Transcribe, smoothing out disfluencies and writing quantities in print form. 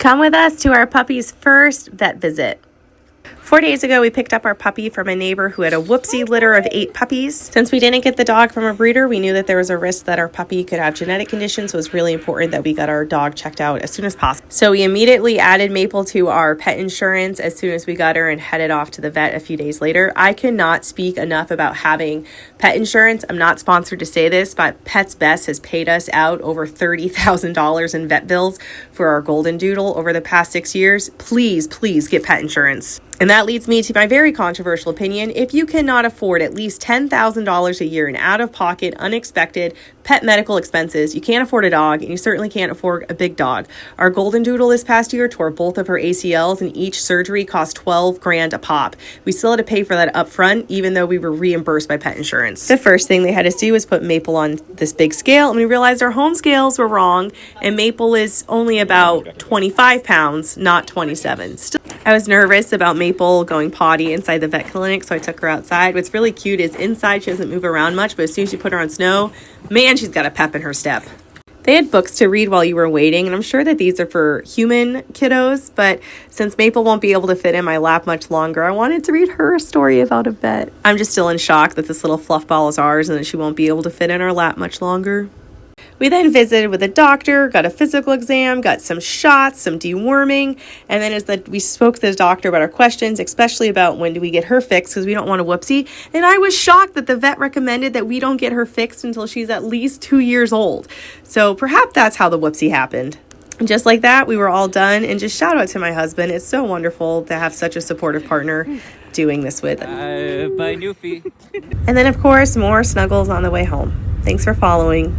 Come with us to our puppy's first vet visit. 4 days ago, we picked up our puppy from a neighbor who had a whoopsie litter of 8 puppies. Since we didn't get the dog from a breeder, we knew that there was a risk that our puppy could have genetic conditions, so it was really important that we got our dog checked out as soon as possible. So we immediately added Maple to our pet insurance as soon as we got her and headed off to the vet a few days later. I cannot speak enough about having pet insurance. I'm not sponsored to say this, but Pets Best has paid us out over $30,000 in vet bills for our golden doodle over the past 6 years. Please get pet insurance. And that leads me to my very controversial opinion. If you cannot afford at least $10,000 a year in out-of-pocket, unexpected pet medical expenses, you can't afford a dog, and you certainly can't afford a big dog. Our golden doodle this past year tore both of her ACLs, and each surgery cost $12,000 a pop. We still had to pay for that up front, even though we were reimbursed by pet insurance. The first thing they had us do was put Maple on this big scale, and we realized our home scales were wrong, and Maple is only about 25 pounds, not 27. I was nervous about Maple going potty inside the vet clinic, so I took her outside. What's really cute is inside she doesn't move around much, but as soon as you put her on snow, man, she's got a pep in her step. They had books to read while you were waiting, and I'm sure that these are for human kiddos, but since Maple won't be able to fit in my lap much longer, I wanted to read her a story about a vet. I'm just still in shock that this little fluff ball is ours and that she won't be able to fit in our lap much longer. We then visited with a doctor, got a physical exam, got some shots, some deworming, and then we spoke to the doctor about our questions, especially about when do we get her fixed, because we don't want a whoopsie. And I was shocked that the vet recommended that we don't get her fixed until she's at least 2 years old. So perhaps that's how the whoopsie happened. And just like that, we were all done, and just shout out to my husband. It's so wonderful to have such a supportive partner doing this with. Bye, Newfie. And then, of course, more snuggles on the way home. Thanks for following.